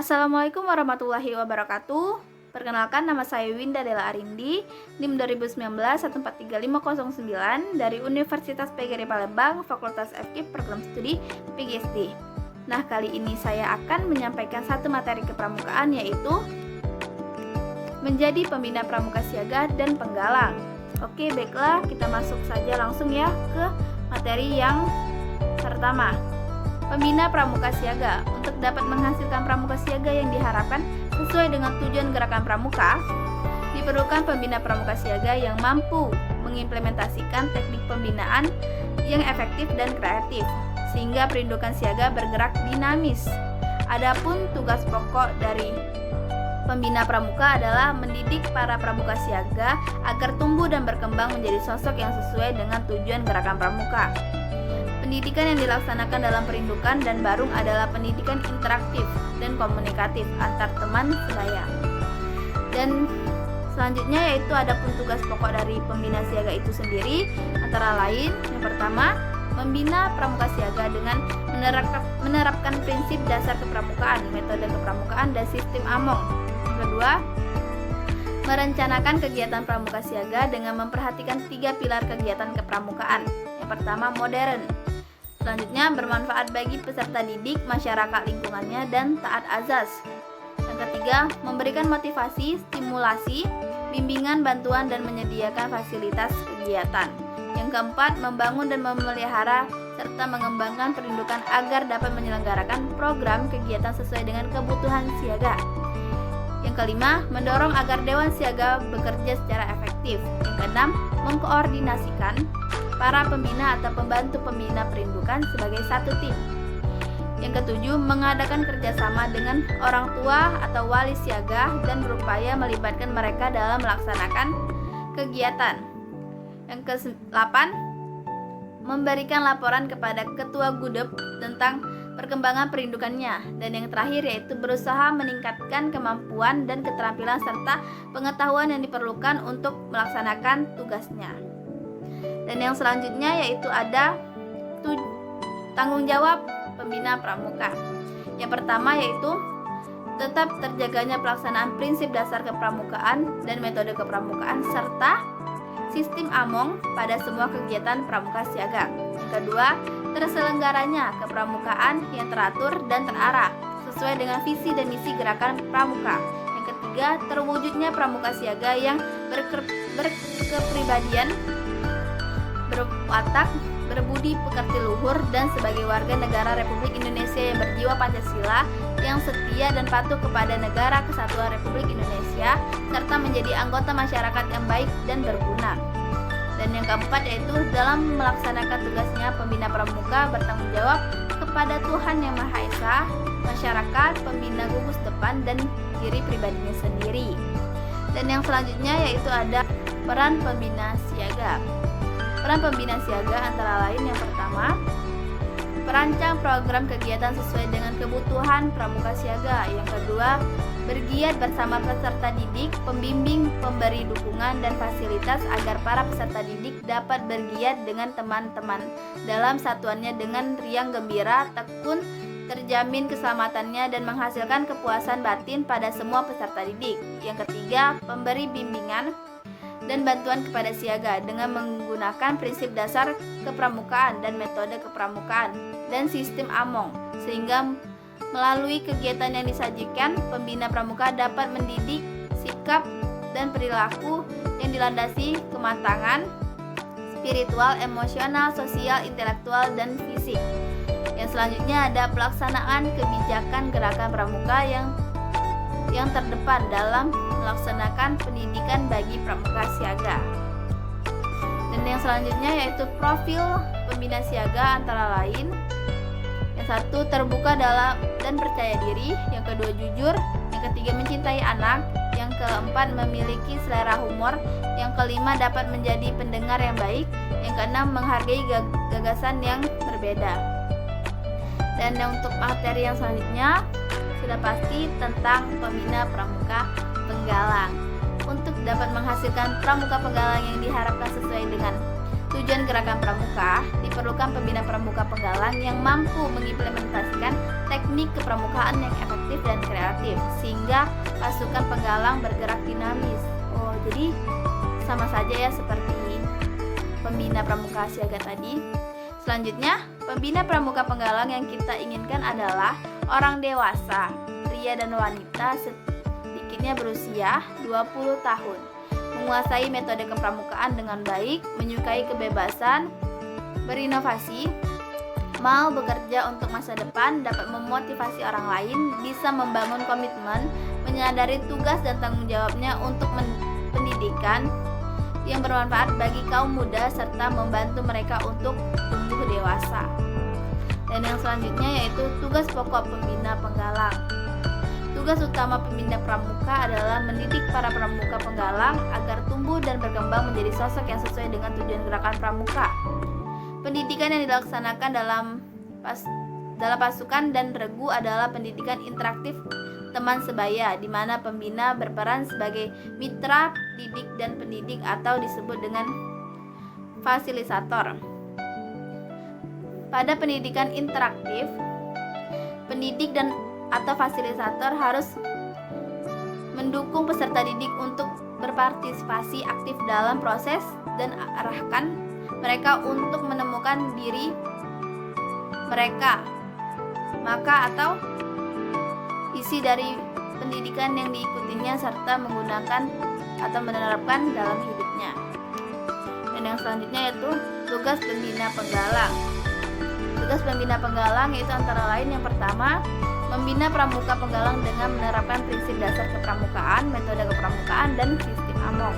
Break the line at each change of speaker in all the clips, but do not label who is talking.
Assalamualaikum warahmatullahi wabarakatuh. Perkenalkan, nama saya Winda Della Arindi, NIM 2019 143509 dari Universitas PGRI Palembang, Fakultas FKIP Program Studi PGSD. Nah, kali ini saya akan menyampaikan satu materi kepramukaan, yaitu menjadi pembina pramuka siaga dan penggalang. Oke, baiklah, kita masuk saja langsung ya ke materi yang pertama. Pembina pramuka siaga. Untuk dapat menghasilkan pramuka siaga yang diharapkan sesuai dengan tujuan gerakan pramuka, diperlukan pembina pramuka siaga yang mampu mengimplementasikan teknik pembinaan yang efektif dan kreatif, sehingga perindukan siaga bergerak dinamis. Adapun tugas pokok dari pembina pramuka adalah mendidik para pramuka siaga agar tumbuh dan berkembang menjadi sosok yang sesuai dengan tujuan gerakan pramuka. Pendidikan yang dilaksanakan dalam perindukan dan barung adalah pendidikan interaktif dan komunikatif antar teman sebaya. Dan selanjutnya yaitu adapun tugas pokok dari pembina siaga itu sendiri, antara lain yang pertama, membina pramuka siaga dengan menerapkan prinsip dasar kepramukaan, metode kepramukaan, dan sistem AMONG. Yang kedua, merencanakan kegiatan pramuka siaga dengan memperhatikan 3 pilar kegiatan kepramukaan. Yang pertama, modern. Selanjutnya, bermanfaat bagi peserta didik, masyarakat lingkungannya, dan taat azas. Yang ketiga, memberikan motivasi, stimulasi, bimbingan, bantuan, dan menyediakan fasilitas kegiatan. Yang keempat, membangun dan memelihara serta mengembangkan perindukan agar dapat menyelenggarakan program kegiatan sesuai dengan kebutuhan siaga. Yang kelima, mendorong agar Dewan Siaga bekerja secara efektif. Yang keenam, mengkoordinasikan para pembina atau pembantu pembina perindukan sebagai satu tim. Yang ketujuh, mengadakan kerjasama dengan orang tua atau wali siaga dan berupaya melibatkan mereka dalam melaksanakan kegiatan. Yang ke-8, memberikan laporan kepada ketua gudep tentang perkembangan perindukannya. Dan yang terakhir yaitu berusaha meningkatkan kemampuan dan keterampilan serta pengetahuan yang diperlukan untuk melaksanakan tugasnya. Dan yang selanjutnya yaitu ada tanggung jawab pembina pramuka. Yang pertama yaitu tetap terjaganya pelaksanaan prinsip dasar kepramukaan dan metode kepramukaan serta sistem AMONG pada semua kegiatan pramuka siaga. Yang kedua, terselenggaranya kepramukaan yang teratur dan terarah sesuai dengan visi dan misi gerakan pramuka. Yang ketiga, terwujudnya pramuka siaga yang berkepribadian, berwatak, berbudi pekerti luhur, dan sebagai warga negara Republik Indonesia yang berjiwa Pancasila, yang setia dan patuh kepada Negara Kesatuan Republik Indonesia, serta menjadi anggota masyarakat yang baik dan berguna. Dan yang keempat yaitu dalam melaksanakan tugasnya, pembina pramuka bertanggung jawab kepada Tuhan Yang Maha Esa, masyarakat, pembina gugus depan, dan diri pribadinya sendiri. Dan yang selanjutnya yaitu ada peran pembina siaga. Peran pembina siaga antara lain yang pertama, perancang program kegiatan sesuai dengan kebutuhan pramuka siaga. Yang kedua, bergiat bersama peserta didik, pembimbing, pemberi dukungan dan fasilitas agar para peserta didik dapat bergiat dengan teman-teman dalam satuannya dengan riang gembira, tekun, terjamin keselamatannya dan menghasilkan kepuasan batin pada semua peserta didik. Yang ketiga, pemberi bimbingan dan bantuan kepada siaga dengan menggunakan prinsip dasar kepramukaan dan metode kepramukaan dan sistem AMONG, sehingga melalui kegiatan yang disajikan, pembina pramuka dapat mendidik sikap dan perilaku yang dilandasi kematangan spiritual, emosional, sosial, intelektual, dan fisik. Yang selanjutnya ada pelaksanaan kebijakan gerakan pramuka yang terdepan dalam melaksanakan pendidikan bagi pramuka siaga. Dan yang selanjutnya yaitu profil pembina siaga antara lain, yang satu terbuka dalam dan percaya diri, yang kedua jujur, yang ketiga mencintai anak, yang keempat memiliki selera humor, yang kelima dapat menjadi pendengar yang baik, yang keenam menghargai gagasan yang berbeda. Dan untuk materi yang selanjutnya sudah pasti tentang pembina pramuka penggalang. Untuk dapat menghasilkan pramuka penggalang yang diharapkan sesuai dengan tujuan gerakan pramuka, diperlukan pembina pramuka penggalang yang mampu mengimplementasikan teknik kepramukaan yang efektif dan kreatif sehingga pasukan penggalang bergerak dinamis. Oh, jadi sama saja ya seperti pembina pramuka siaga tadi. Selanjutnya, pembina pramuka penggalang yang kita inginkan adalah orang dewasa, pria dan wanita sedikitnya berusia 20 tahun, menguasai metode kepramukaan dengan baik, menyukai kebebasan, berinovasi, mau bekerja untuk masa depan, dapat memotivasi orang lain, bisa membangun komitmen, menyadari tugas dan tanggung jawabnya untuk pendidikan yang bermanfaat bagi kaum muda serta membantu mereka untuk tumbuh dewasa. Dan yang selanjutnya yaitu tugas pokok pembina penggalang. Tugas utama pembina pramuka adalah mendidik para pramuka penggalang agar tumbuh dan berkembang menjadi sosok yang sesuai dengan tujuan gerakan pramuka. Pendidikan yang dilaksanakan dalam pasukan dan regu adalah pendidikan interaktif teman sebaya, di mana pembina berperan sebagai mitra didik dan pendidik atau disebut dengan fasilitator. Pada pendidikan interaktif, pendidik dan atau fasilitator harus mendukung peserta didik untuk berpartisipasi aktif dalam proses dan arahkan mereka untuk menemukan diri mereka, maka atau isi dari pendidikan yang diikutinya serta menggunakan atau menerapkan dalam hidupnya. Dan yang selanjutnya yaitu tugas pembina penggalang. Tugas pembina penggalang yaitu antara lain yang pertama, membina pramuka penggalang dengan menerapkan prinsip dasar kepramukaan, metode kepramukaan, dan sistem among.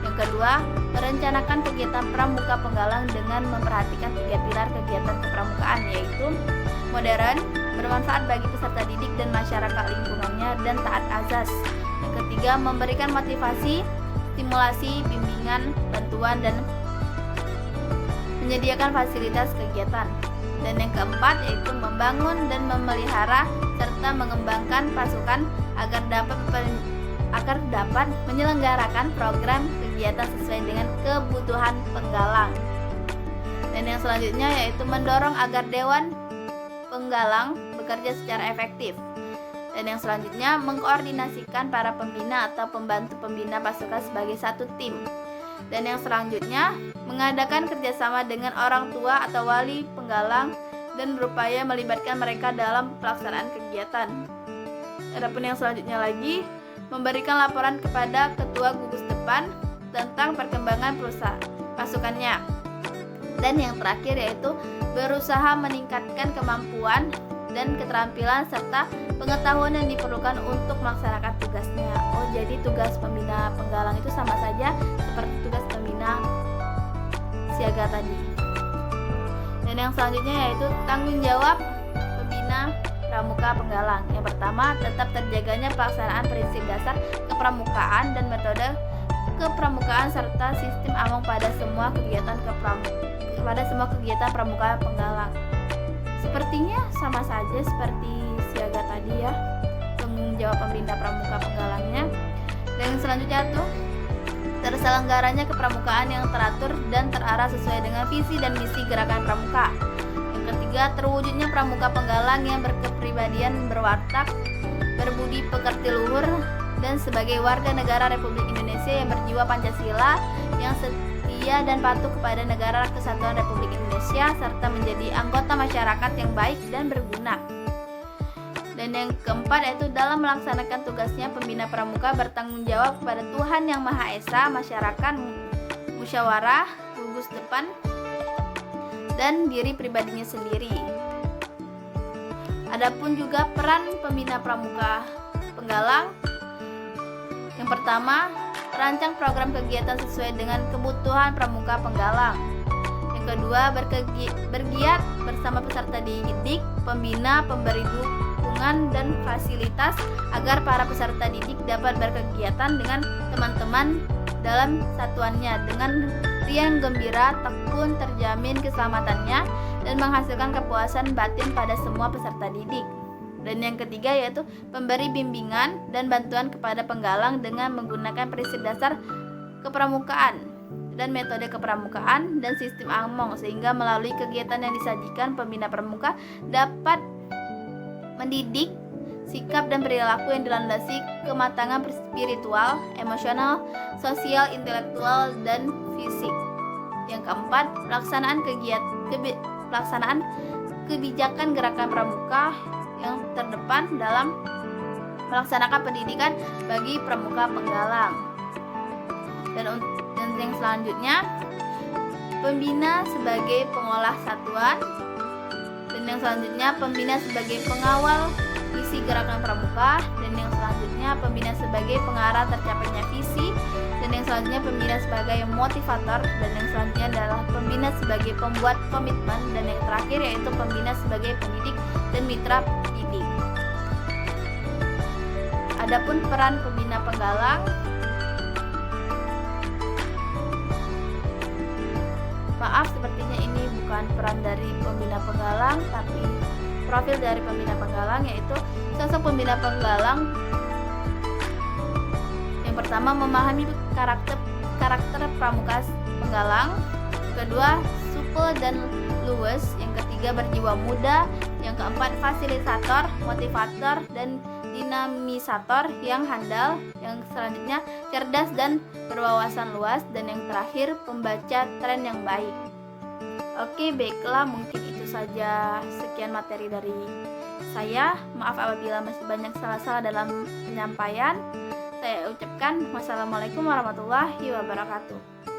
Yang kedua, merencanakan kegiatan pramuka penggalang dengan memperhatikan 3 pilar kegiatan kepramukaan yaitu modern, bermanfaat bagi peserta didik dan masyarakat lingkungannya, dan taat azas. Yang ketiga, memberikan motivasi, stimulasi, bimbingan, bantuan, dan menyediakan fasilitas kegiatan. Dan yang keempat yaitu membangun dan memelihara serta mengembangkan pasukan agar dapat menyelenggarakan program kegiatan sesuai dengan kebutuhan penggalang. Dan yang selanjutnya yaitu mendorong agar dewan penggalang bekerja secara efektif. Dan yang selanjutnya mengkoordinasikan para pembina atau pembantu pembina pasukan sebagai satu tim. Dan yang selanjutnya mengadakan kerjasama dengan orang tua atau wali penggalang dan berupaya melibatkan mereka dalam pelaksanaan kegiatan. Adapun yang selanjutnya lagi memberikan laporan kepada ketua gugus depan tentang perkembangan pasukannya. Dan yang terakhir yaitu berusaha meningkatkan kemampuan dan keterampilan serta pengetahuan yang diperlukan untuk melaksanakan tugasnya. Oh, jadi tugas pembina penggalang itu sama saja seperti tugas pembina siaga tadi. Dan yang selanjutnya yaitu tanggung jawab pembina pramuka penggalang. Yang pertama, tetap terjaganya pelaksanaan prinsip dasar kepramukaan dan metode kepramukaan serta sistem among pada semua kegiatan pramuka penggalang. Sepertinya sama saja seperti siaga tadi ya, tanggung jawab pembina pramuka penggalangnya. Dan yang selanjutnya tuh terselenggaranya kepramukaan yang teratur dan terarah sesuai dengan visi dan misi gerakan pramuka. Yang ketiga, terwujudnya pramuka penggalang yang berkepribadian berwatak, berbudi pekerti luhur, dan sebagai warga negara Republik Indonesia yang berjiwa Pancasila, yang setia dan patuh kepada Negara Kesatuan Republik Indonesia, serta menjadi anggota masyarakat yang baik dan berguna. Dan yang keempat yaitu dalam melaksanakan tugasnya pembina pramuka bertanggung jawab kepada Tuhan Yang Maha Esa, masyarakat, musyawarah, gugus depan, dan diri pribadinya sendiri. Adapun juga peran pembina pramuka penggalang. Yang pertama, merancang program kegiatan sesuai dengan kebutuhan pramuka penggalang. Yang kedua, bergiat bersama peserta didik, pembina, pemberi dukungan dan fasilitas agar para peserta didik dapat berkegiatan dengan teman-teman dalam satuannya dengan riang gembira, tekun, terjamin keselamatannya, dan menghasilkan kepuasan batin pada semua peserta didik. Dan yang ketiga yaitu pemberi bimbingan dan bantuan kepada penggalang dengan menggunakan prinsip dasar kepramukaan. dan metode kepramukaan dan sistem Among, sehingga melalui kegiatan yang disajikan pembina pramuka dapat mendidik sikap dan perilaku yang dilandasi kematangan spiritual, emosional, sosial, intelektual, dan fisik. Yang keempat, pelaksanaan kebijakan gerakan pramuka yang terdepan dalam melaksanakan pendidikan bagi pramuka penggalang. Dan yang selanjutnya, pembina sebagai pengolah satuan. Dan yang selanjutnya, pembina sebagai pengawal visi gerakan pramuka. Dan yang selanjutnya, pembina sebagai pengarah tercapainya visi. Dan yang selanjutnya, pembina sebagai motivator. Dan yang selanjutnya adalah pembina sebagai pembuat komitmen. Dan yang terakhir yaitu pembina sebagai pendidik dan mitra didik. Adapun peran pembina penggalang, maaf, sepertinya ini bukan peran dari pembina penggalang, tapi profil dari pembina penggalang, yaitu sosok pembina penggalang yang pertama memahami karakter pramuka penggalang, kedua supel dan luwes, yang ketiga berjiwa muda, yang keempat fasilitator, motivator, dan dinamisator yang handal, yang selanjutnya cerdas dan berwawasan luas, dan yang terakhir pembaca tren yang baik. Oke, baiklah, mungkin itu saja, sekian materi dari saya. Maaf apabila masih banyak salah-salah dalam penyampaian. Saya ucapkan wassalamualaikum warahmatullahi wabarakatuh.